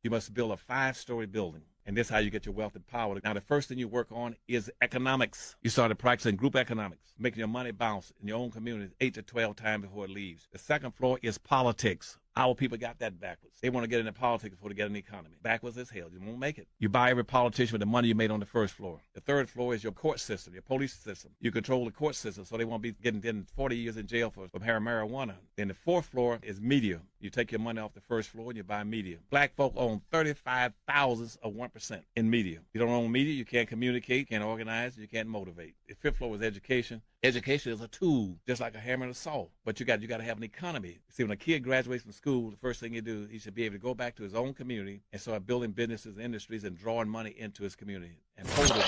You must build a 5-story building. And this is how you get your wealth and power. Now, the first thing you work on is economics. You started practicing group economics, making your money bounce in your own community 8 to 12 times before it leaves. The second floor is politics. Our people got that backwards. They want to get into politics before they get in the economy. Backwards as hell. You won't make it. You buy every politician with the money you made on the first floor. The third floor is your court system, your police system. You control the court system so they won't be getting 40 years in jail for marijuana. Then the fourth floor is media. You take your money off the first floor and you buy media. Black folk own 35 thousandths of 1% in media. You don't own media, you can't communicate, you can't organize, you can't motivate. The fifth floor is education. Education is a tool, just like a hammer and a saw. But you got to have an economy. See, when a kid graduates from school, the first thing you do, he should be able to go back to his own community and start building businesses and industries and drawing money into his community and hold it.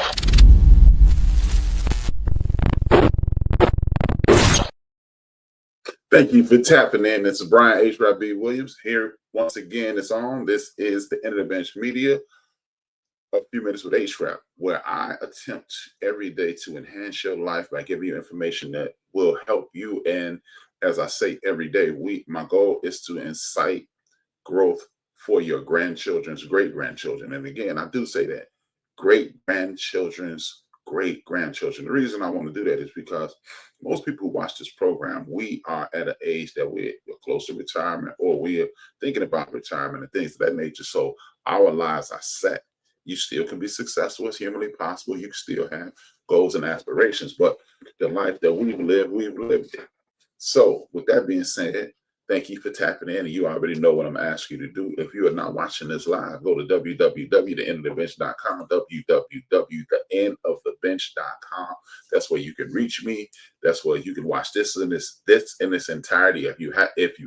Thank you for tapping in. This is Brian HRap Williams here once again. It's on. This is the End of the Bench Media, a few minutes with HRap, where I attempt every day to enhance your life by giving you information that will help you. And as I say every day, my goal is to incite growth for your grandchildren's great-grandchildren. And again, I do say that great-grandchildren's great-grandchildren. The reason I want to do that is because most people who watch this program, we are at an age that we're close to retirement, or we're thinking about retirement and things of that nature. So our lives are set. You still can be successful as humanly possible. You can still have goals and aspirations, but the life that we've lived it. So with that being said, thank you for tapping in. And you already know what I'm asking you to do. If you are not watching this live, go to www.theendofthebench.com, www.theendofthebench.com. That's where you can reach me. That's where you can watch this in its entirety if you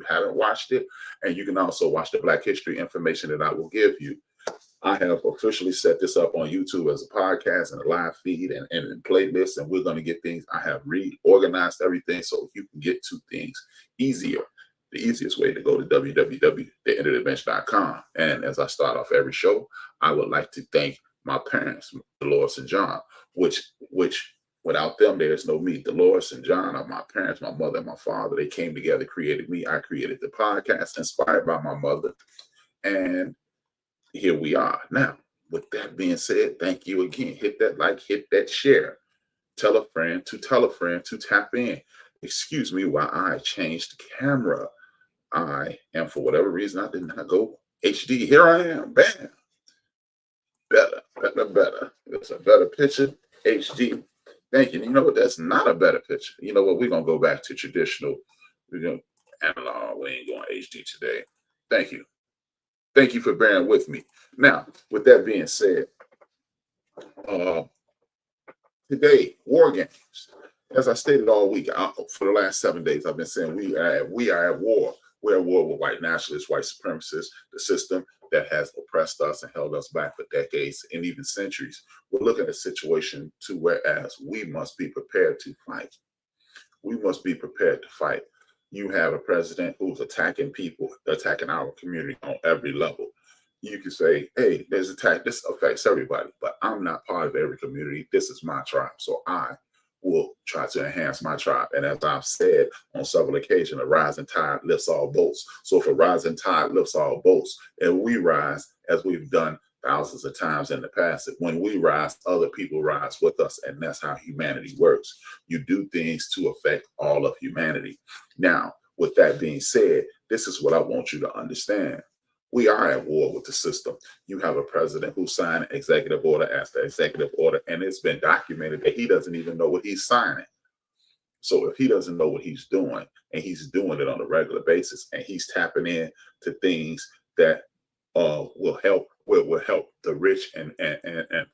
haven't watched it. And you can also watch the Black History information that I will give you. I have officially set this up on YouTube as a podcast and a live feed and in playlists, and we're going to get things. I have reorganized everything so you can get to things easier. The easiest way to go to www.theendofthebench.com. And as I start off every show, I would like to thank my parents, Dolores and John, which without them, there's no me. Dolores and John are my parents, my mother and my father. They came together, created me. I created the podcast inspired by my mother. And here we are. Now, with that being said, thank you again. Hit that like, hit that share. Tell a friend to tap in. Excuse me while I changed the camera. And for whatever reason, I did not go HD. Here I am. Bam. Better. It's a better picture. HD. Thank you. You know what? That's not a better picture. You know what? We're going to go back to traditional. We're going to analog. We ain't going HD today. Thank you. Thank you for bearing with me. Now, with that being said, today, war games. As I stated all week, for the last 7 days, I've been saying we are at war. We're at war with white nationalists, white supremacists, the system that has oppressed us and held us back for decades and even centuries. We're looking at a situation to whereas we must be prepared to fight. We must be prepared to fight. You have a president who's attacking people, attacking our community on every level. You can say, hey, this affects everybody, but I'm not part of every community. This is my tribe. So I will try to enhance my tribe. And as I've said on several occasions, a rising tide lifts all boats. So if a rising tide lifts all boats, and we rise, as we've done thousands of times in the past, when we rise, other people rise with us. And that's how humanity works. You do things to affect all of humanity. Now, with that being said, this is what I want you to understand. We are at war with the system. You have a president who signed executive order after executive order, and it's been documented that he doesn't even know what he's signing. So if he doesn't know what he's doing, and he's doing it on a regular basis, and he's tapping in to things that will help the rich and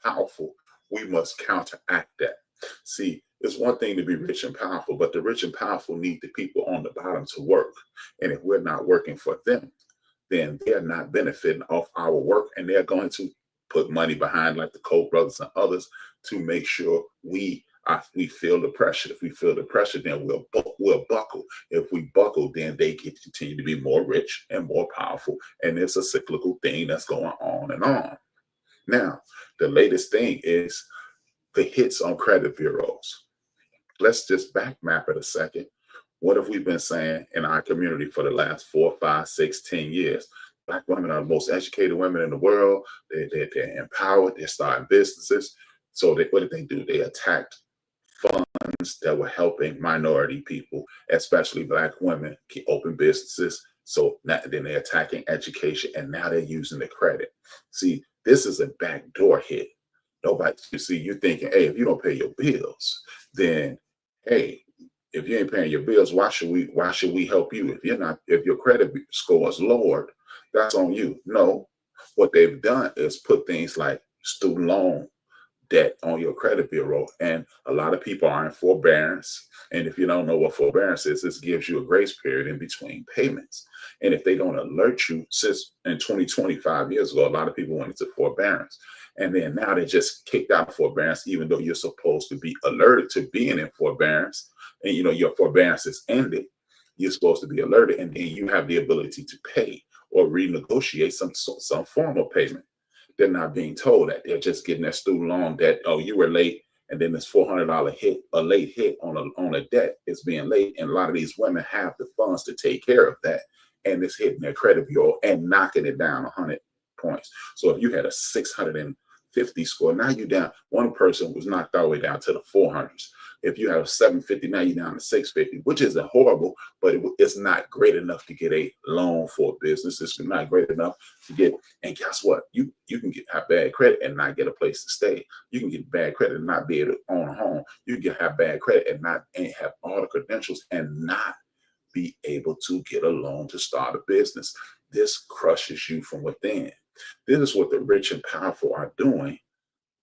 powerful, we must counteract that. See, it's one thing to be rich and powerful, but the rich and powerful need the people on the bottom to work. And if we're not working for them, then they're not benefiting off our work, and they're going to put money behind, like the Koch brothers and others, to make sure we feel the pressure. If we feel the pressure, then we'll buckle. If we buckle, then they continue to be more rich and more powerful, and it's a cyclical thing that's going on and on. Now, the latest thing is the hits on credit bureaus. Let's just back map it a second. What have we been saying in our community for the last 4, 5, 6, 10 years? Black women are the most educated women in the world. They're empowered. They're starting businesses. So what did they do? They attacked funds that were helping minority people, especially Black women, open businesses. So now, then they're attacking education, and now they're using the credit. See, this is a backdoor hit. Nobody, you see, you're thinking, hey, if you don't pay your bills, then hey, if you ain't paying your bills, why should we help you? If your credit score is lowered, that's on you. No, what they've done is put things like student loan debt on your credit bureau, and a lot of people are in forbearance. And if you don't know what forbearance is, this gives you a grace period in between payments. And if they don't alert you, since in 2025 years ago, a lot of people went into forbearance, and then now they just kicked out of forbearance, even though you're supposed to be alerted to being in forbearance, and your forbearance is ended. You're supposed to be alerted, and then you have the ability to pay or renegotiate some form of payment. They're not being told that. They're just getting that student loan debt. Oh, you were late, and then this $400 hit, a late hit on a debt is being late. And a lot of these women have the funds to take care of that, and it's hitting their credit bureau and knocking it down 100 points. So if you had a 650 score, now you down. One person was knocked all the way down to the 400s. If you have a 750, now you're down to 650, which isn't horrible, but it's not great enough to get a loan for a business. It's not great enough to get. And guess what? You can have bad credit and not get a place to stay. You can get bad credit and not be able to own a home. You can have bad credit and have all the credentials and not be able to get a loan to start a business. This crushes you from within. This is what the rich and powerful are doing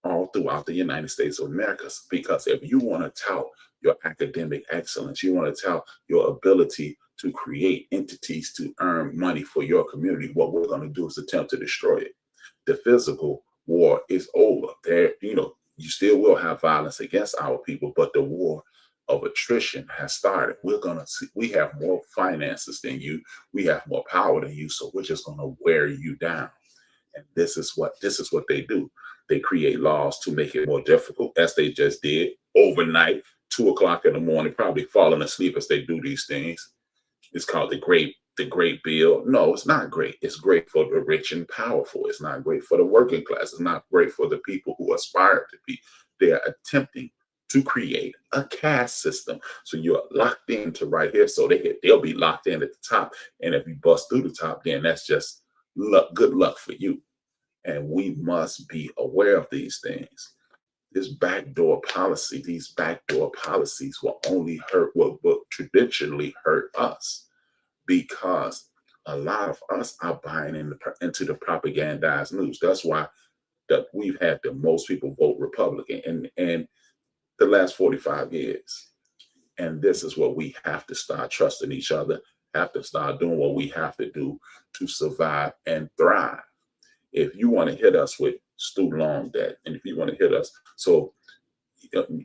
all throughout the United States of America. Because if you want to tout your academic excellence, you want to tout your ability to create entities to earn money for your community, what we're going to do is attempt to destroy it. The physical war is over. You still will have violence against our people, but the war of attrition has started. We have more finances than you. We have more power than you. So we're just going to wear you down. And this is what they do. They create laws to make it more difficult, as they just did overnight, 2 o'clock in the morning, probably falling asleep as they do these things. It's called the Great Bill. No, it's not great. It's great for the rich and powerful. It's not great for the working class. It's not great for the people who aspire to be. They are attempting to create a caste system. So you're locked into right here. So they'll be locked in at the top. And if you bust through the top, then that's just luck. Good luck for you. And we must be aware of these things. These backdoor policies will only will traditionally hurt us, because a lot of us are buying into the propagandized news. That's why we've had the most people vote Republican in the last 45 years. And this is what we have to start trusting each other, have to start doing what we have to do to survive and thrive. If you want to hit us with student loan debt, and if you want to hit us, so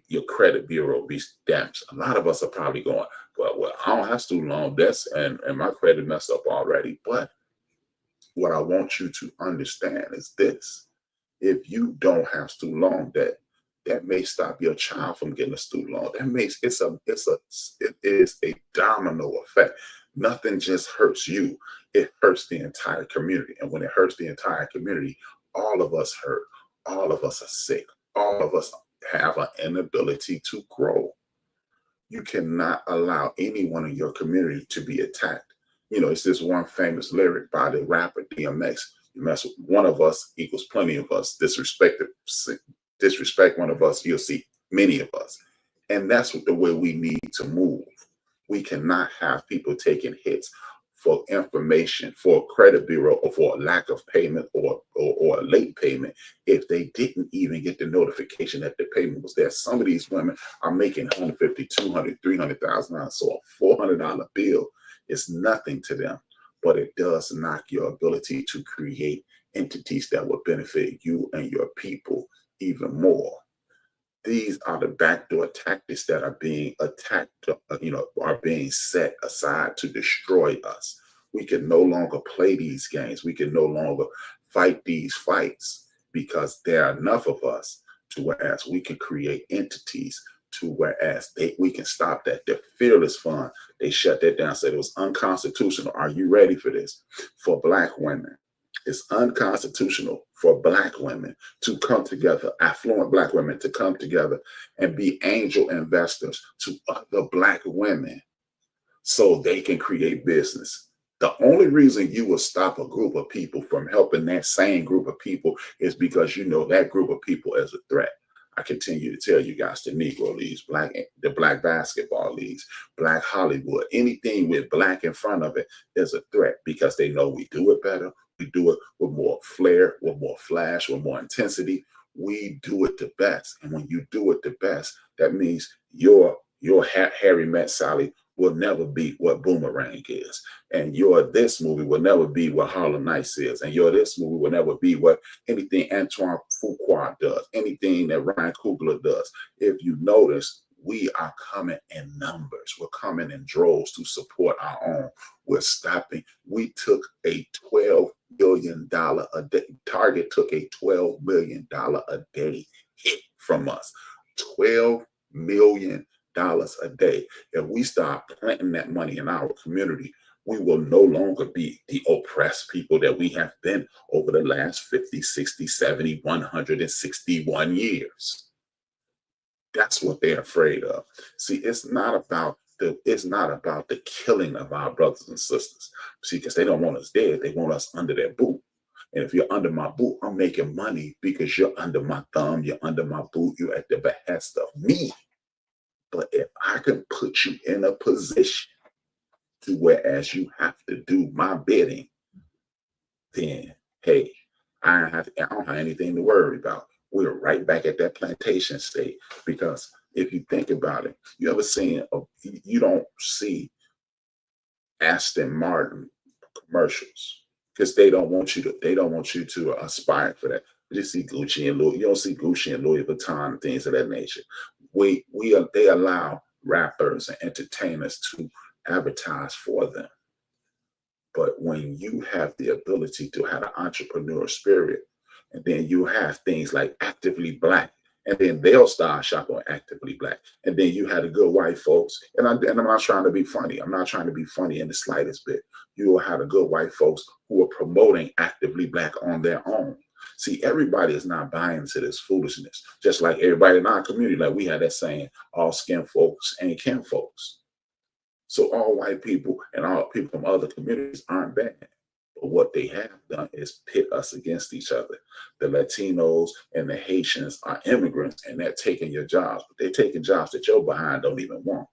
your credit bureau be damaged. A lot of us are probably going, well, I don't have student loan debts, and my credit messed up already. But what I want you to understand is this: if you don't have student loan debt, that may stop your child from getting a student loan. It is a domino effect. Nothing just hurts you, it hurts the entire community. And when it hurts the entire community, all of us hurt, all of us are sick, all of us have an inability to grow. You cannot allow anyone in your community to be attacked. It's this one famous lyric by the rapper DMX. You mess with one of us equals plenty of us. Disrespect one of us, you'll see many of us. And that's the way we need to move. We cannot have people taking hits for information, for a credit bureau, or for a lack of payment or a late payment if they didn't even get the notification that the payment was there. Some of these women are making $150,000, $200,000, $300,000. So a $400 bill is nothing to them, but it does knock your ability to create entities that will benefit you and your people even more. These are the backdoor tactics that are being attacked, are being set aside to destroy us. We can no longer play these games. We can no longer fight these fights, because there are enough of us to whereas we can create entities to whereas we can stop that. The Fearless Fund, they shut that down, said it was unconstitutional. Are you ready for this? For Black women, it's unconstitutional for Black women to come together, affluent Black women to come together and be angel investors to other Black women so they can create business. The only reason you will stop a group of people from helping that same group of people is because you know that group of people is a threat. I continue to tell you guys the Negro Leagues, the Black basketball leagues, Black Hollywood, anything with Black in front of it is a threat because they know we do it better. We do it with more flair, with more flash, with more intensity. We do it the best. And when you do it the best, that means your Harry Met Sally will never be what Boomerang is. And your this movie will never be what Harlem Nights is. And your this movie will never be what anything Antoine Fuqua does, anything that Ryan Coogler does. If you notice, we are coming in numbers. We're coming in droves to support our own. We're stopping. We took a $12 billion a day. Target took a $12 million a day hit from us. $12 million a day. If we start planting that money in our community, we will no longer be the oppressed people that we have been over the last 50, 60, 70, 161 years. That's what they're afraid of. See, it's not about the killing of our brothers and sisters. See, because they don't want us dead, they want us under their boot. And if you're under my boot, I'm making money because you're under my thumb, you're under my boot, you're at the behest of me. But if I can put you in a position to whereas you have to do my bidding, then hey, I don't have anything to worry about. We're right back at that plantation state. Because if you think about it, you don't see Aston Martin commercials because they don't want you to aspire for that. You see Gucci and Louis, you don't see Gucci and Louis Vuitton and things of that nature. They allow rappers and entertainers to advertise for them. But when you have the ability to have an entrepreneurial spirit, and then you have things like Actively Black, and then they'll start shopping Actively Black, and then you had the good white folks, and I'm not trying to be funny. I'm not trying to be funny in the slightest bit. You will have the good white folks who are promoting Actively Black on their own. See, everybody is not buying into this foolishness. Just like everybody in our community, like we had that saying, all skin folks ain't kin folks. So all white people and all people from other communities aren't bad. But what they have done is pit us against each other. The Latinos and the Haitians are immigrants and they're taking your jobs, but they're taking jobs that your behind don't even want.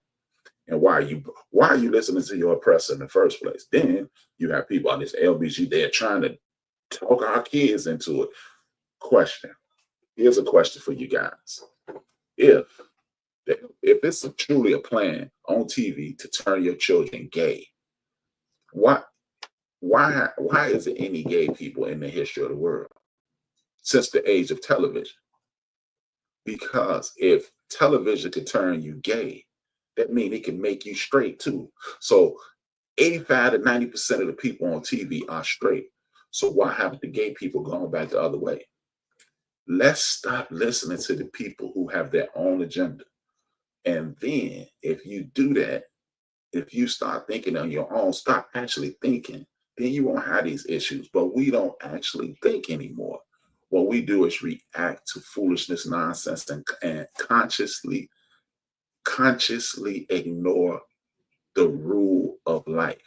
And why are you listening to your oppressor in the first place? Then you have people on this LBG, they're trying to talk our kids into it. Question. Here's a question for you guys. If it's truly a plan on TV to turn your children gay, why is it any gay people in the history of the world since the age of television? Because if television could turn you gay, that means it can make you straight too. So 85 to 90% of the people on TV are straight. So why haven't the gay people gone back the other way? Let's stop listening to the people who have their own agenda. And then if you do that, if you start thinking on your own, stop actually thinking, then you won't have these issues. But we don't actually think anymore. What we do is react to foolishness, nonsense, and consciously ignore the rule of life.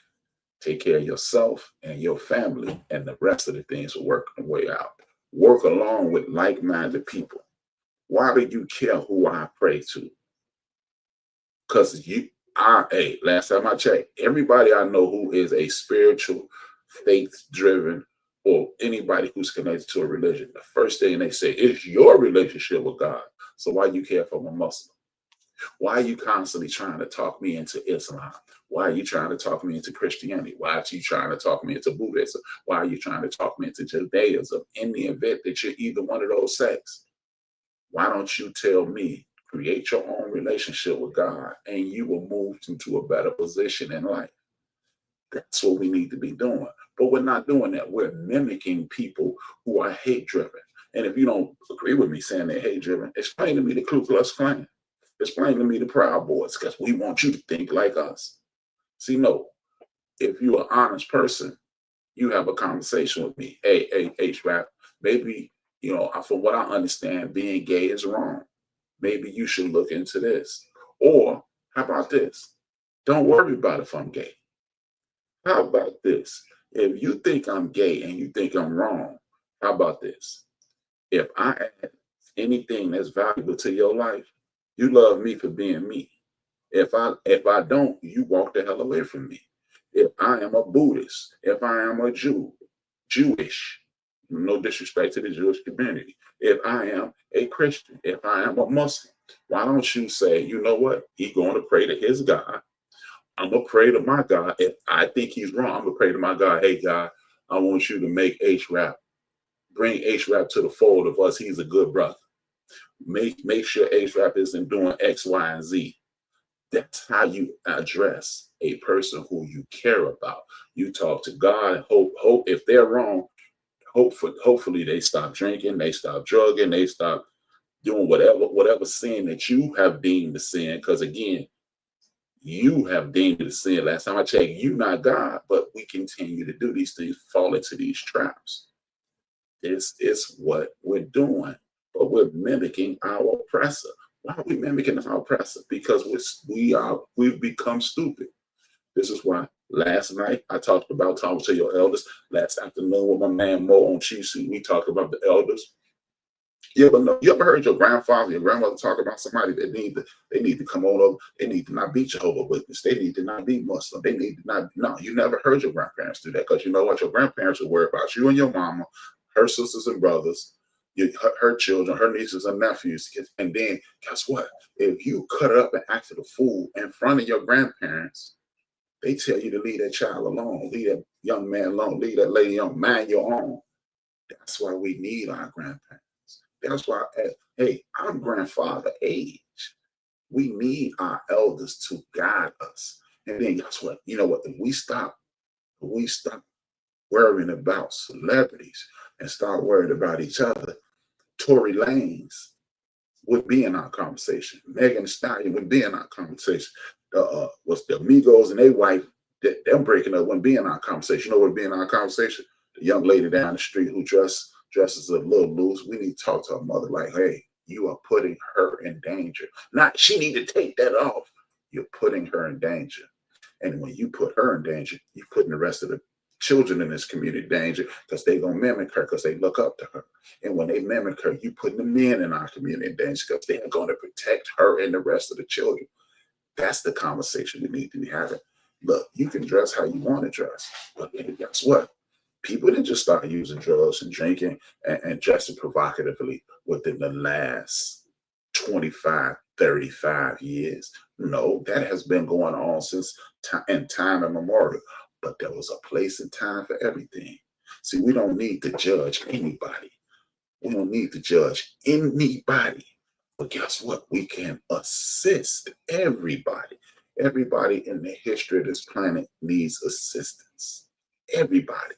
Take care of yourself and your family, and the rest of the things will work their way out. Work along with like-minded people. Why do you care who I pray to? Because last time I checked, everybody I know who is a spiritual, faith-driven, or anybody who's connected to a religion, the first thing they say is your relationship with God. So why you care for a Muslim? Why are you constantly trying to talk me into Islam? Why are you trying to talk me into Christianity? Why are you trying to talk me into Buddhism? Why are you trying to talk me into Judaism? In the event that you're either one of those sects, why don't you tell me, create your own relationship with God, and you will move into a better position in life? That's what we need to be doing. But we're not doing that. We're mimicking people who are hate-driven. And if you don't agree with me saying they're hate-driven, explain to me the Ku Klux Klan. Explain to me the Proud Boys, because we want you to think like us. See, no, if you're an honest person, you have a conversation with me. Hey, HRap, maybe, from what I understand, being gay is wrong. Maybe you should look into this. Or how about this? Don't worry about if I'm gay. How about this? If you think I'm gay and you think I'm wrong, how about this? If I add anything that's valuable to your life, you love me for being me. If I don't, you walk the hell away from me. If I am a Buddhist, if I am a Jewish, no disrespect to the Jewish community. If I am a Christian, if I am a Muslim, why don't you say, you know what? He's going to pray to his God. I'm gonna pray to my God. If I think he's wrong, I'm gonna pray to my God. Hey God, I want you to make HRap, bring HRap to the fold of us. He's a good brother. Make sure HRap isn't doing X, Y, and Z. That's how you address a person who you care about. You talk to God. Hope if they're wrong, hopefully they stop drinking, they stop drugging, they stop doing whatever sin that you have deemed the sin. Because again, you have deemed it a sin. Last time I checked, you not God, but we continue to do these things, fall into these traps. This is what we're doing, but we're mimicking our oppressor. Why are we mimicking our oppressor? Because we've become stupid. This is why last night I talked about talking to your elders. Last afternoon with my man Mo on Chief Seat, we talked about the elders. You ever heard your grandfather, your grandmother talk about somebody that they need to come on over, they need to not be Jehovah's Witness, they need to not be Muslim, they need to not, no, you never heard your grandparents do that, because you know what, your grandparents will worry about you and your mama, her sisters and brothers, her children, her nieces and nephews, and then guess what? If you cut it up and acted a fool in front of your grandparents, they tell you to leave that child alone, leave that young man alone, leave that lady alone, mind your own. That's why we need our grandparents. That's why, hey, I'm grandfather age. We need our elders to guide us. And then guess what? You know what? If we stop worrying about celebrities and start worrying about each other, Tory Lanez would be in our conversation. Megan Thee Stallion would be in our conversation. What's the Amigos and their wife, them breaking up wouldn't be in our conversation. You know what would be in our conversation? The young lady down the street who dresses a little loose. We need to talk to her mother like, hey, you are putting her in danger. Not she need to take that off. You're putting her in danger. And when you put her in danger, you're putting the rest of the children in this community in danger, because they're going to mimic her, because they look up to her. And when they mimic her, you putting the men in our community in danger, because they're going to protect her and the rest of the children. That's the conversation we need to be having. Look, you can dress how you want to dress, but guess what? People didn't just start using drugs and drinking and dressing provocatively within the last 25, 35 years. No, that has been going on since time immemorial. But there was a place and time for everything. See, we don't need to judge anybody. We don't need to judge anybody. But guess what? We can assist everybody. Everybody in the history of this planet needs assistance. Everybody.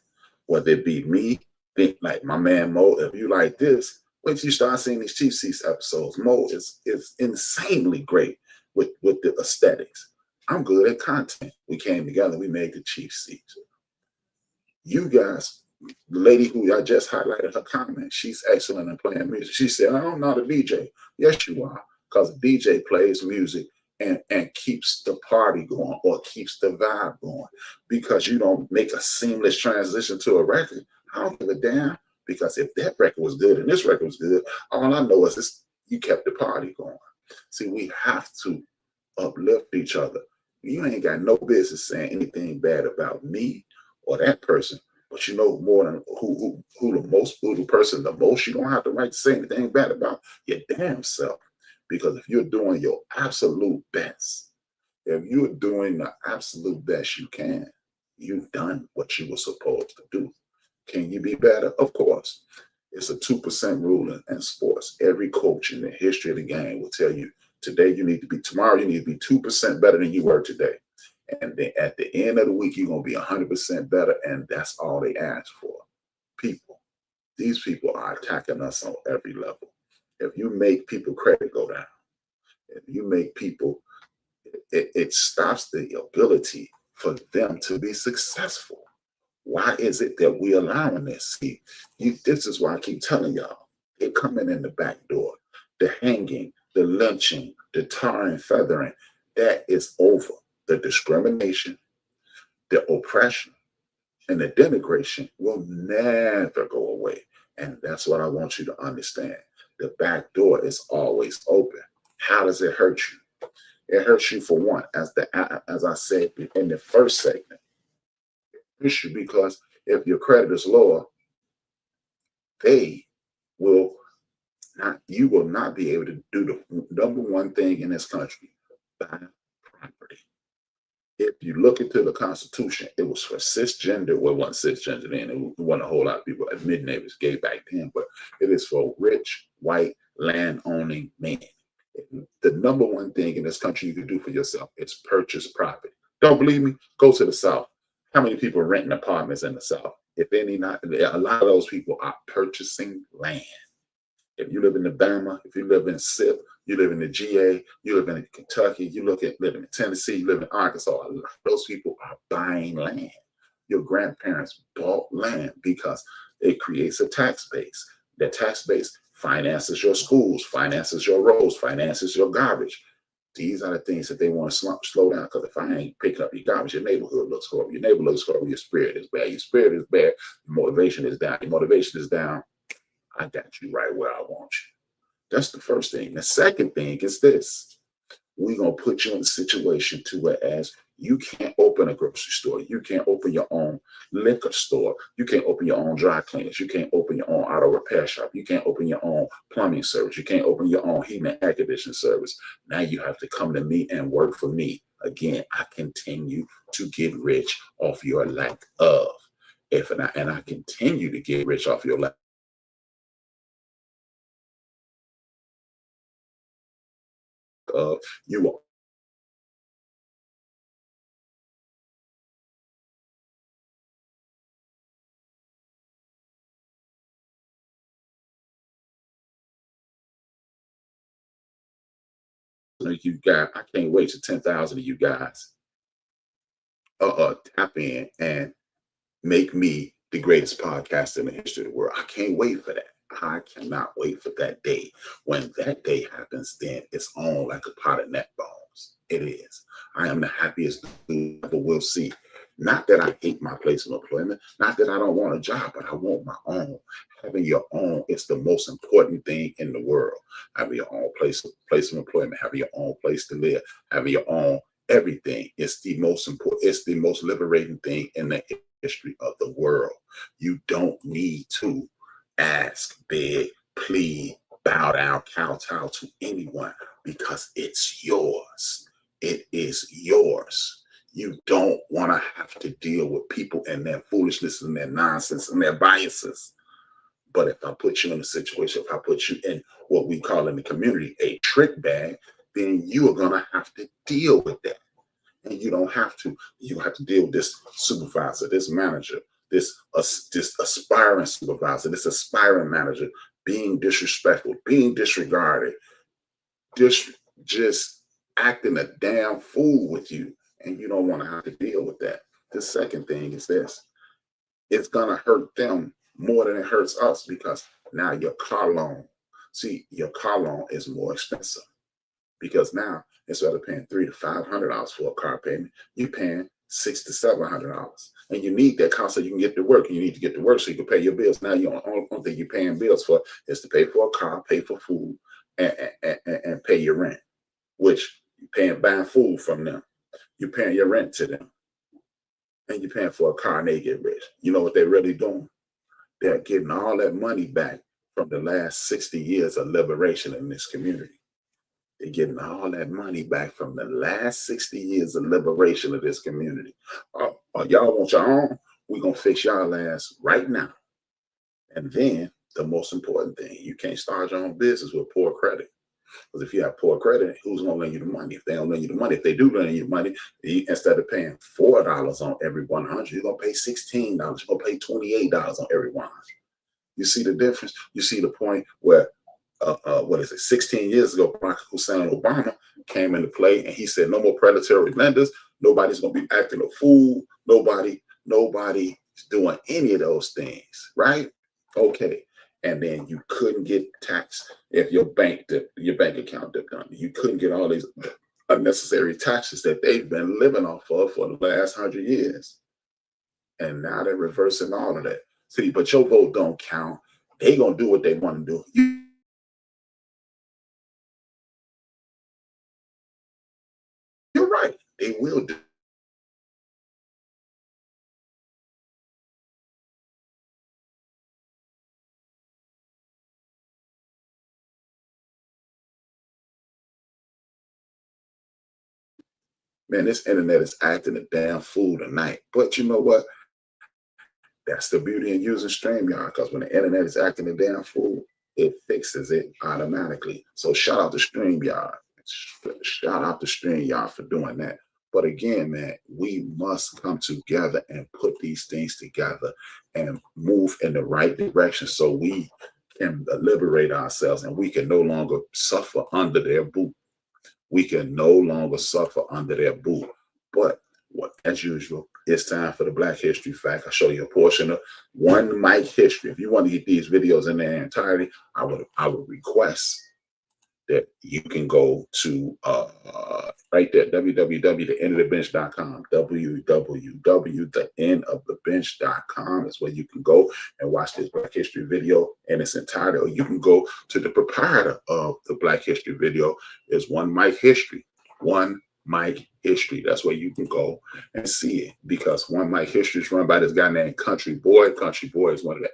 Whether it be me, think like my man Mo, if you like this, wait till you start seeing these Chief Seats episodes. Mo is insanely great with the aesthetics. I'm good at content. We came together, we made the Chief Seats. You guys, the lady who I just highlighted her comment, she's excellent in playing music. She said, I'm not a DJ. Yes, you are, because a DJ plays music and keeps the party going, or keeps the vibe going. Because you don't make a seamless transition to a record, I don't give a damn. Because if that record was good and this record was good, all I know is you kept the party going. See, we have to uplift each other. You ain't got no business saying anything bad about me or that person, but you know more than who the person the most. You don't have the right to say anything bad about your damn self. Because if you're doing your absolute best, if you're doing the absolute best you can, you've done what you were supposed to do. Can you be better? Of course. It's a 2% rule in sports. Every coach in the history of the game will tell you tomorrow you need to be 2% better than you were today. And then at the end of the week, you're going to be 100% better. And that's all they ask for. People. These people are attacking us on every level. If you make people credit go down, If you make people, it stops the ability for them to be successful. Why is it that we allowing this? See, this is why I keep telling y'all, they're coming in the back door. The hanging, the lynching, the tar and feathering, that is over. The discrimination, the oppression, and the denigration will never go away. And that's what I want you to understand. The back door is always open. How does it hurt you? It hurts you for one, as I said in the first segment. It hurts you because if your credit is lower, you will not be able to do the number one thing in this country: buy property. If you look into the Constitution, it was for cisgender. Well, it wasn't cisgender then. It wasn't a whole lot of people admitting they was gay back then, but it is for rich, white, land-owning men. The number one thing in this country you can do for yourself is purchase property. Don't believe me? Go to the South. How many people are renting apartments in the South? If any, not a lot of those people are purchasing land. If you live in Alabama, if you live in SIP, you live in the GA, you live in Kentucky, live in Tennessee, you live in Arkansas, a lot of those people are buying land. Your grandparents bought land because it creates a tax base. The tax base finances your schools, finances your roads, finances your garbage. These are the things that they want to slow down, because if I ain't picking up your garbage, your neighborhood looks horrible. Your neighborhood looks horrible. Your spirit is bad. Your spirit is bad. Your motivation is down. Your motivation is down. I got you right where I want you. That's the first thing. The second thing is this. We're going to put you in a situation to whereas you can't open a grocery store. You can't open your own liquor store. You can't open your own dry cleaners. You can't open your own auto repair shop. You can't open your own plumbing service. You can't open your own heating and air conditioning service. Now you have to come to me and work for me. Again, I continue to get rich off your lack of. And I continue to get rich off your lack of. You are you guys, I can't wait till 10,000 of you guys tap in and make me the greatest podcast in the history of the world. I can't wait for that. I cannot wait for that day. When that day happens, then it's on like a pot of neck bones. It is. I am the happiest dude ever will see. Not that I hate my place of employment, not that I don't want a job, but I want my own. Having your own is the most important thing in the world. Having your own place of employment, having your own place to live, having your own everything. It's the most important, it's the most liberating thing in the history of the world. You don't need to ask, beg, plead, bow down, kowtow to anyone, because it's yours. It is yours. You don't want to have to deal with people and their foolishness and their nonsense and their biases. But if I put you in a situation, if I put you in what we call in the community a trick bag, then you are going to have to deal with that. And you don't have to. You have to deal with this supervisor, this manager, this aspiring supervisor, this aspiring manager being disrespectful, being disregarded, just acting a damn fool with you. And you don't want to have to deal with that. The second thing is this. It's going to hurt them more than it hurts us, because now your car loan, your car loan is more expensive, because now instead of paying $300 to $500 for a car payment, you're paying $600 to $700, and you need that car so you can get to work. And you need to get to work so you can pay your bills. Now the only thing you're paying bills for is to pay for a car, pay for food, and pay your rent, which you're buying food from them. You're paying your rent to them, and you're paying for a car, and they get rich. You know what they're really doing? They're getting all that money back from the last 60 years of liberation in this community. They're getting all that money back from the last 60 years of liberation of this community. Y'all want your own? We're going to fix y'all ass right now. And then the most important thing, you can't start your own business with poor credit. Because if you have poor credit, who's going to lend you the money? If they don't lend you the money, if they do lend you the money, instead of paying $4 on every 100, you're going to pay $16. You're going to pay $28 on every 100. You see the difference? You see the point where 16 years ago, Barack Hussein Obama came into play, and he said, no more predatory lenders. Nobody's going to be acting a fool. Nobody's doing any of those things, right? Okay. And then you couldn't get taxed if your bank account dipped under. You couldn't get all these unnecessary taxes that they've been living off of for the last 100 years. And now they're reversing all of that. See, but your vote don't count. They gonna do what they want to do. You're right. They will do. Man, this internet is acting a damn fool tonight. But you know what? That's the beauty in using StreamYard, because when the internet is acting a damn fool, it fixes it automatically. So shout out to StreamYard. Shout out to StreamYard for doing that. But again, man, we must come together and put these things together and move in the right direction so we can liberate ourselves and we can no longer suffer under their boot. We can no longer suffer under their boot. But as usual, it's time for the Black History Fact. I'll show you a portion of one mic history. If you want to get these videos in their entirety, I would request that you can go to right there, www.theendofthebench.com. www.theendofthebench.com is where you can go and watch this Black History video in its entirety. Or you can go to the proprietor of the Black History video. It's One Mic History. One Mic History. That's where you can go and see it, because One Mic History is run by this guy named Country Boy. Country Boy is one of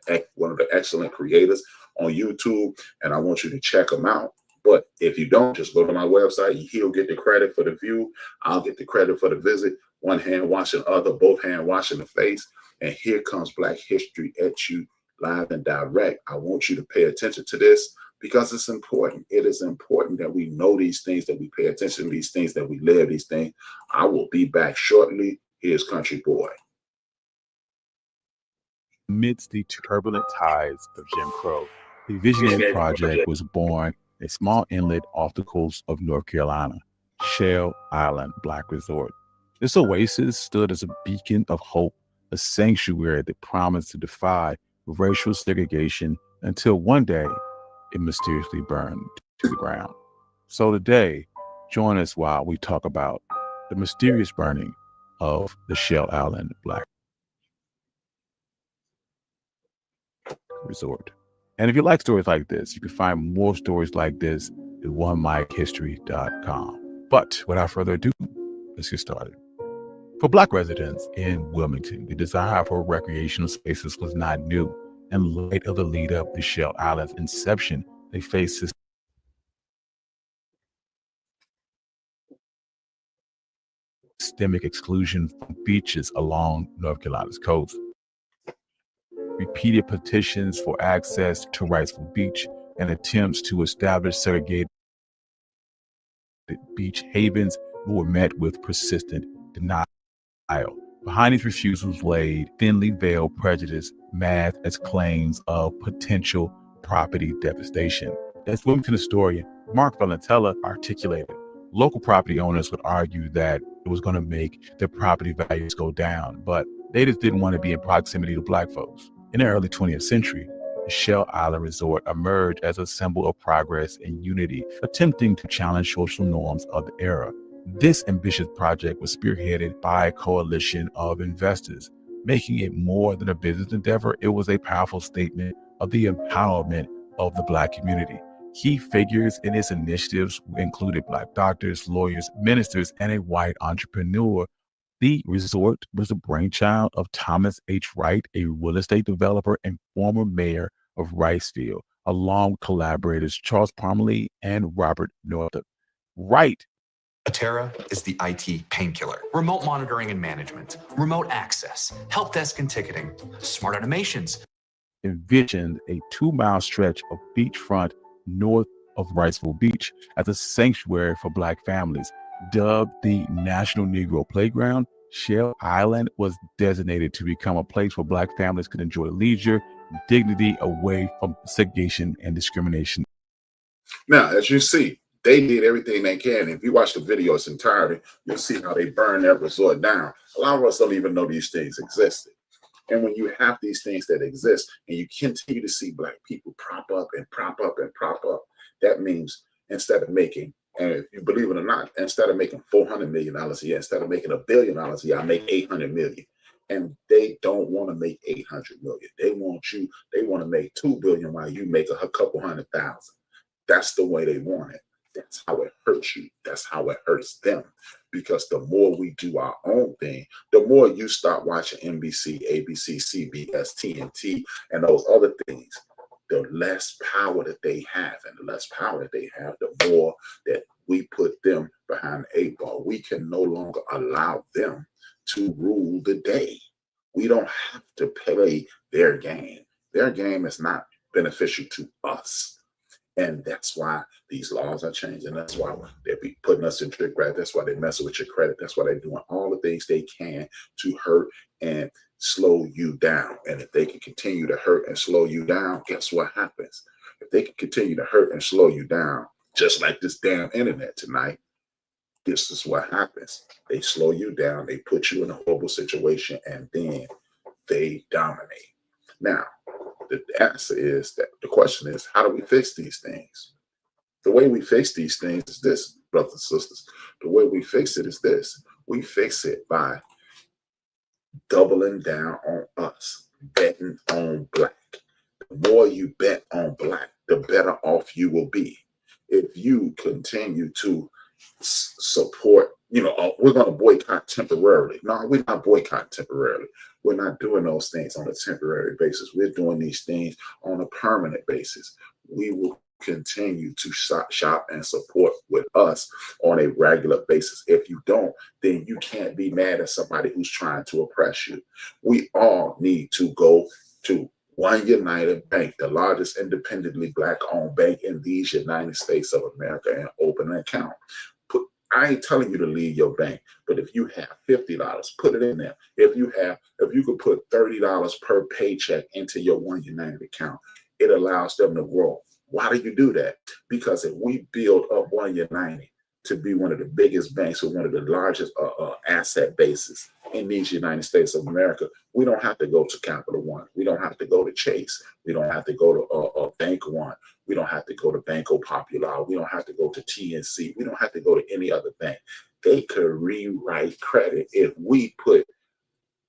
the excellent creators on YouTube, and I want you to check him out. But if you don't, just go to my website. He'll get the credit for the view. I'll get the credit for the visit. One hand washing the other, both hand washing the face. And here comes Black History at you live and direct. I want you to pay attention to this because it's important. It is important that we know these things, that we pay attention to these things, that we live these things. I will be back shortly. Here's Country Boy. Amidst the turbulent tides of Jim Crow, the Visionary Project was born, a small inlet off the coast of North Carolina, Shell Island Black Resort. This oasis stood as a beacon of hope, a sanctuary that promised to defy racial segregation until one day it mysteriously burned to the ground. So today, join us while we talk about the mysterious burning of the Shell Island Black Resort. And if you like stories like this, you can find more stories like this at onemichistory.com. But without further ado, let's get started. For Black residents in Wilmington, the desire for recreational spaces was not new. In light of the lead up to Shell Island's inception, they faced systemic exclusion from beaches along North Carolina's coast. Repeated petitions for access to Wrightsville Beach and attempts to establish segregated beach havens were met with persistent denial. Behind these refusals laid thinly veiled prejudice masked as claims of potential property devastation. As Wilmington historian Mark Valentella articulated, local property owners would argue that it was going to make their property values go down, but they just didn't want to be in proximity to Black folks. In the early 20th century, the Shell Island Resort emerged as a symbol of progress and unity, attempting to challenge social norms of the era. This ambitious project was spearheaded by a coalition of investors, making it more than a business endeavor. It was a powerful statement of the empowerment of the Black community. Key figures in its initiatives included Black doctors, lawyers, ministers, and a white entrepreneur. The resort was the brainchild of Thomas H. Wright, a real estate developer and former mayor of Wrightsville, along with collaborators Charles Parmalee and Robert Northup. Wright. Atera is the IT painkiller. Remote monitoring and management, remote access, help desk and ticketing, smart automations. Envisioned a 2-mile stretch of beachfront north of Wrightsville Beach as a sanctuary for Black families. Dubbed the National Negro Playground, Shell Island was designated to become a place where Black families could enjoy leisure, dignity away from segregation and discrimination. Now, as you see, they did everything they can. If you watch the video its entirety, you'll see how they burn that resort down. A lot of us don't even know these things existed. And when you have these things that exist and you continue to see Black people prop up and prop up and prop up, that means instead of making, and if you believe it or not, instead of making $400 million a year, instead of making $1 billion a year, I make 800 million. And they don't want to make 800 million. They want to make 2 billion while you make a couple 100,000. That's the way they want it. That's how it hurts you. That's how it hurts them. Because the more we do our own thing, the more you start watching NBC, ABC, CBS, TNT, and those other things, the less power that they have. And the less power that they have, the more that we put them behind the 8 ball. We can no longer allow them to rule the day. We don't have to play their game. Their game is not beneficial to us. And that's why these laws are changing. That's why they be putting us in trick bracket. That's why they're messing with your credit. That's why they're doing all the things they can to hurt and slow you down. And if they can continue to hurt and slow you down, guess what happens? If they can continue to hurt and slow you down, just like this damn internet tonight, this is what happens. They slow you down. They put you in a horrible situation, and then they dominate. Now, the answer is that the question is, how do we fix these things? The way we fix these things is this, brothers and sisters. The way we fix it is this. We fix it by doubling down on us, betting on Black. The more you bet on Black, the better off you will be. If you continue to support, we're going to boycott temporarily. No, we're not boycotting temporarily. We're not doing those things on a temporary basis. We're doing these things on a permanent basis. We will continue to shop and support with us on a regular basis. If you don't, then you can't be mad at somebody who's trying to oppress you. We all need to go to One United Bank, the largest independently Black-owned bank in these United States of America, and open an account. I ain't telling you to leave your bank, but if you have $50, put it in there. If you could put $30 per paycheck into your One United account, it allows them to grow. Why do you do that? Because if we build up One United to be one of the biggest banks with one of the largest asset bases in these United States of America, we don't have to go to Capital One. We don't have to go to Chase. We don't have to go to Bank One. We don't have to go to Banco Popular. We don't have to go to TNC. We don't have to go to any other bank. They could rewrite credit if we put,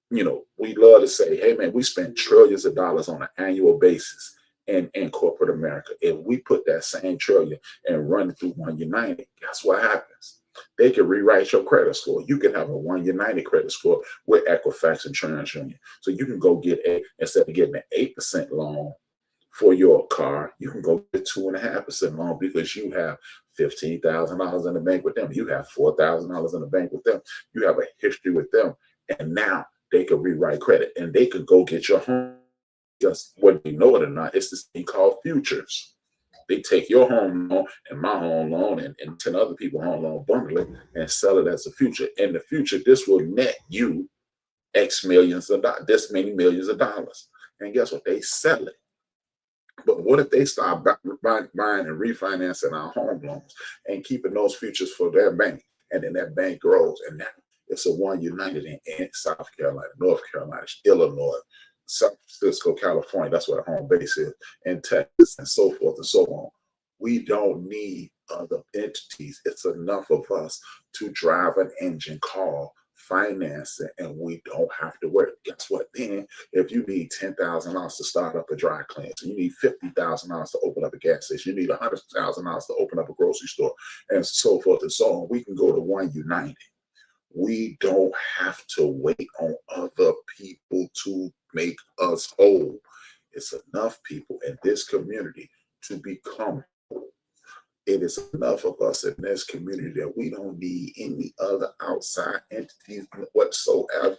we love to say, hey, man, we spend trillions of dollars on an annual basis in corporate America. If we put that same trillion and run it through One United, guess what happens? They can rewrite your credit score. You can have a One United credit score with Equifax and TransUnion. So you can go get instead of getting an 8% loan for your car, you can go get 2.5% loan because you have $15,000 in the bank with them. You have $4,000 in the bank with them. You have a history with them. And now they can rewrite credit and they could go get your home. Just whether you know it or not, it's this thing called futures. They take your home loan and my home loan and 10 other people's home loan, bundle it and sell it as a future. In the future, this will net you X millions of dollars, this many millions of dollars. And guess what? They sell it. But what if they start buying and refinancing our home loans and keeping those futures for their bank? And then that bank grows. And now it's a One United in South Carolina, North Carolina, Illinois, San Francisco, California. That's where the home base is, in Texas, and so forth and so on. We don't need other entities. It's enough of us to drive an engine called financing, and we don't have to work. Guess what? Then, if you need $10,000 to start up a dry cleaner, you need $50,000 to open up a gas station, you need $100,000 to open up a grocery store, and so forth and so on. We can go to One United. We don't have to wait on other people to make us whole. It's enough people in this community to become whole. It is enough of us in this community that we don't need any other outside entities whatsoever.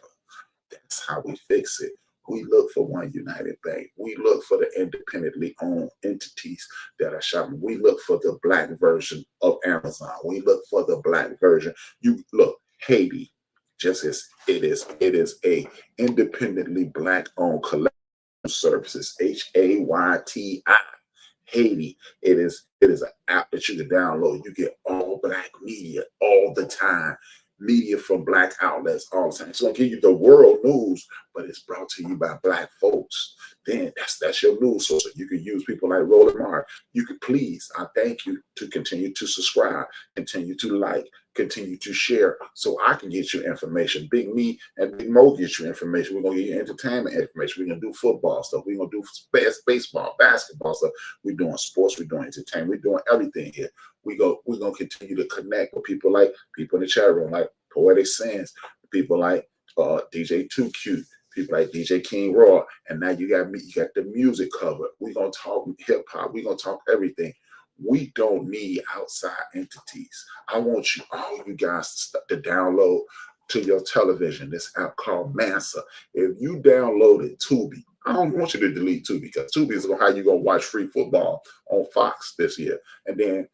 That's how we fix it. We look for One United Bank. We look for the independently owned entities that are shopping. We look for the Black version of Amazon. We look for the Black version. You look, Haiti, just as it is a independently Black owned collection services, HAYTI. Haiti. It is an app that you can download. You get all Black media all the time. Media from Black outlets all the time. It's gonna give you the world news, but it's brought to you by Black folks. Then that's your news source. You can use people like Roland Martin. You could please, I thank you to continue to subscribe, continue to like, continue to share, so I can get you information. Big Me and Big Mo get you information. We're gonna get you entertainment information. We're gonna do football stuff. We're gonna do baseball, basketball stuff. We're doing sports. We're doing entertainment. We're doing everything here. We're gonna continue to connect with people in the chat room, like Poetic Sands, people like DJ 2Q, people like DJ King Raw, and now you got me. You got the music covered. We're gonna talk hip hop. We're gonna talk everything. We don't need outside entities. I want all you guys to download to your television this app called Massa. If you downloaded Tubi, I don't want you to delete Tubi, because Tubi is how you're gonna watch free football on Fox this year. And then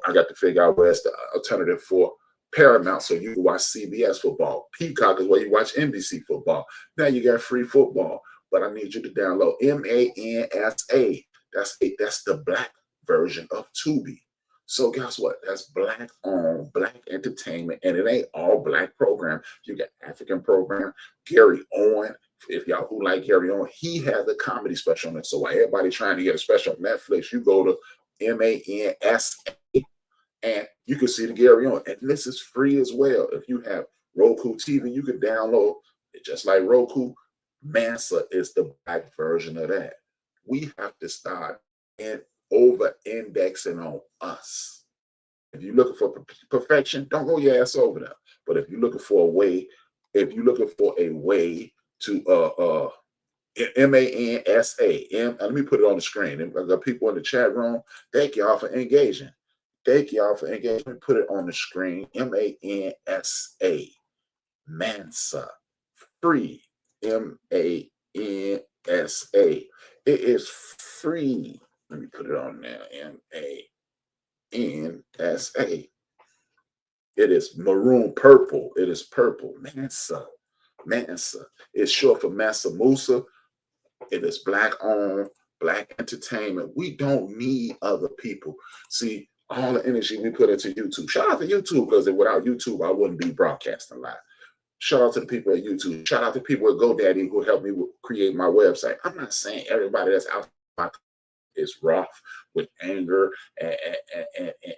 I got to figure out where's the alternative for Paramount, so you can watch CBS football. Peacock is where you watch NBC football. Now you got free football, but I need you to download MANSA. That's the Black version of Tubi. So guess what? That's Black owned, Black entertainment, and it ain't all Black program. You got African program. Gary Owen, if y'all who like Gary Owen, he has a comedy special on it. So while everybody trying to get a special on Netflix, you go to MANSA and you can see the Gary Owen. And this is free as well. If you have Roku TV, you can download it just like Roku. Mansa is the Black version of that. We have to start over-indexing on us. If you're looking for perfection, don't go your ass over there. But if you're looking for a way, to MANSA, let me put it on the screen. The people in the chat room, thank y'all for engaging. Thank y'all for engagement. Put it on the screen. MANSA. Mansa. Free. MANSA. It is free. Let me put it on there. MANSA. It is maroon purple. It is purple. Mansa. Mansa. It's short for Mansa Musa. It is Black owned, Black entertainment. We don't need other people. See, all the energy we put into YouTube. Shout out to YouTube, because without YouTube, I wouldn't be broadcasting live. Shout out to the people at YouTube. Shout out to people at GoDaddy who helped me create my website. I'm not saying everybody that's out is rough with anger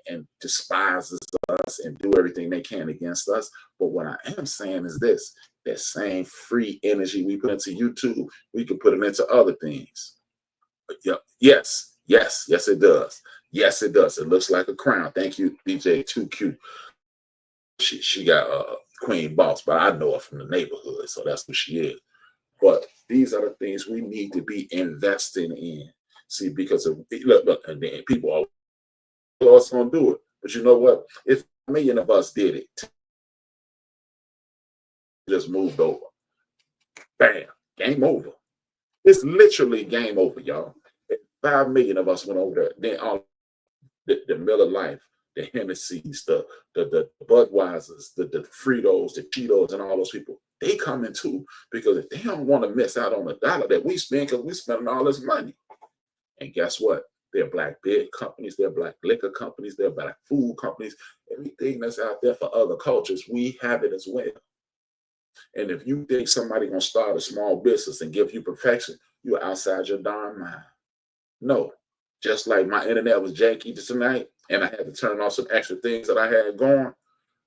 and despises us and do everything they can against us. But what I am saying is this: that same free energy we put into YouTube, we can put it into other things. Yes, it does. Yes, it does. It looks like a crown. Thank you, DJ 2Q. She got Queen Boss, but I know her from the neighborhood, so that's who she is. But these are the things we need to be investing in. See, because of look, and then people are also gonna do it. But you know what? If a million of us did it, just moved over. Bam, game over. It's literally game over, y'all. 5 million of us went over there. Then all the Miller Lite, the Hennessy's, the Budweisers, the Fritos, the Cheetos, and all those people, they coming too, because if they don't want to miss out on the dollar that we spend, because we spending all this money. And guess what? They're Black beer companies, they're Black liquor companies, they're Black food companies. Everything that's out there for other cultures, we have it as well. And if you think somebody gonna start a small business and give you perfection, you're outside your darn mind. No. Just like my internet was janky tonight, and I had to turn off some extra things that I had going,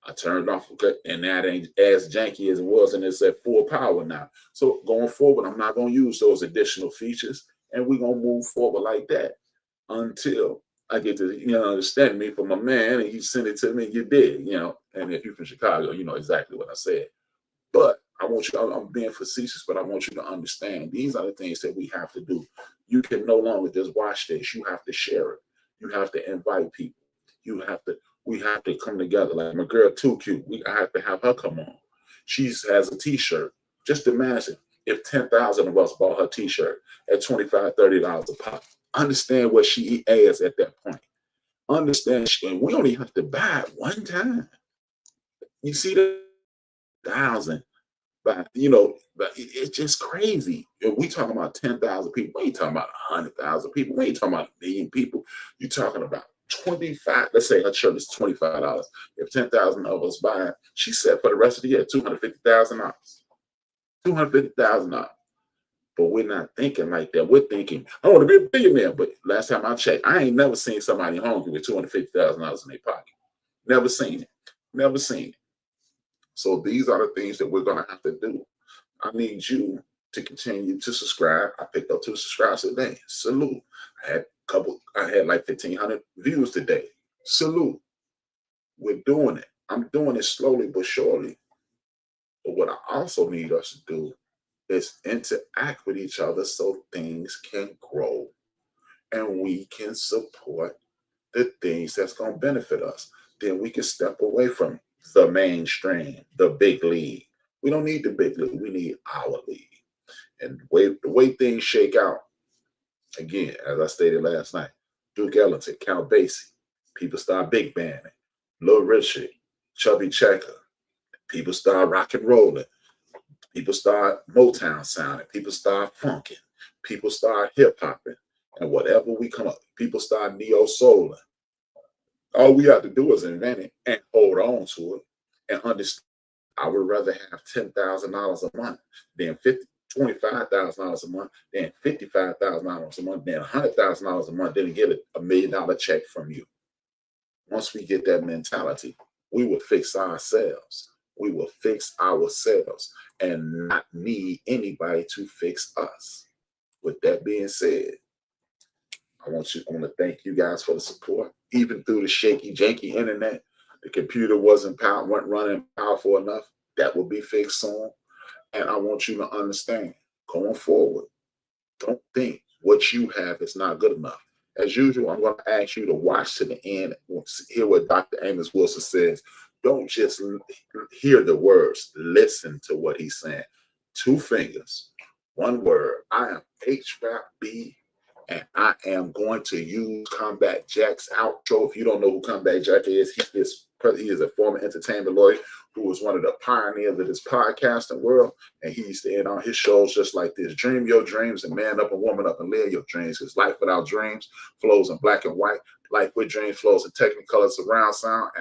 I turned off, and that ain't as janky as it was, and it's at full power now. So going forward, I'm not gonna use those additional features, and we're gonna move forward like that until I get to, understand me from my man, and he sent it to me, you did, and if you're from Chicago, you know exactly what I said. But I want you, I'm being facetious, but I want you to understand these are the things that we have to do. You can no longer just watch this. You have to share it. You have to invite people. We have to come together. Like my girl 2Q, I have to have her come on. She has a t-shirt. Just imagine if 10,000 of us bought her t-shirt at $25, $30 a pop. Understand what she is at that point. Understand, we only have to buy it one time. You see the 1,000 But but it's just crazy. If we talking about 10,000 people, we ain't talking about 100,000 people. We ain't talking about 1,000,000 people. You talking about 25. Let's say her shirt is $25. If 10,000 of us buy it, she said for the rest of the year $250,000. $250,000. But we're not thinking like that. We're thinking, I want to be a billionaire. But last time I checked, I ain't never seen somebody hungry with $250,000 in their pocket. Never seen it. Never seen it. So these are the things that we're going to have to do. I need you to continue to subscribe. I picked up 2 subscribers today. Salute. I had like 1,500 views today. Salute. We're doing it. I'm doing it slowly but surely. But what I also need us to do is interact with each other so things can grow and we can support the things that's going to benefit us. Then we can step away from the mainstream, the big league. We don't need the big league. We need our league. And the way things shake out, again, as I stated last night, Duke Ellington, Count Basie, people start big banding. Little Richard, Chubby Checker, people start rock and rolling. People start Motown sounding. People start funking. People start hip hopping. And whatever we come up, people start neo souling. All we have to do is invent it and hold on to it and understand. I would rather have $10,000 a month than $25,000 a month, than $55,000 a month, than $100,000 a month, than get a $1 million check from you. Once we get that mentality, we will fix ourselves. We will fix ourselves and not need anybody to fix us. With that being said, I want to thank you guys for the support. Even through the shaky, janky internet, the computer wasn't running powerful enough. That will be fixed soon. And I want you to understand, going forward, don't think what you have is not good enough. As usual, I'm going to ask you to watch to the end, hear what Dr. Amos Wilson says. Don't just hear the words. Listen to what he's saying. 2 fingers, 1 word. I am HRap, and I am going to use Combat Jack's outro. If you don't know who Combat Jack is, he is a former entertainment lawyer who was one of the pioneers of this podcasting world. And he used to end on his shows just like this: dream your dreams and man up and woman up and live your dreams. Because life without dreams flows in black and white. Life with dreams flows in technicolor surround sound.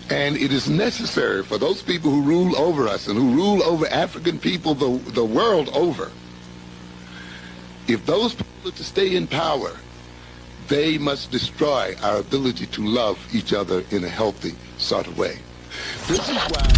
And it is necessary for those people who rule over us and who rule over African people the world over, if those people are to stay in power, they must destroy our ability to love each other in a healthy sort of way. This is why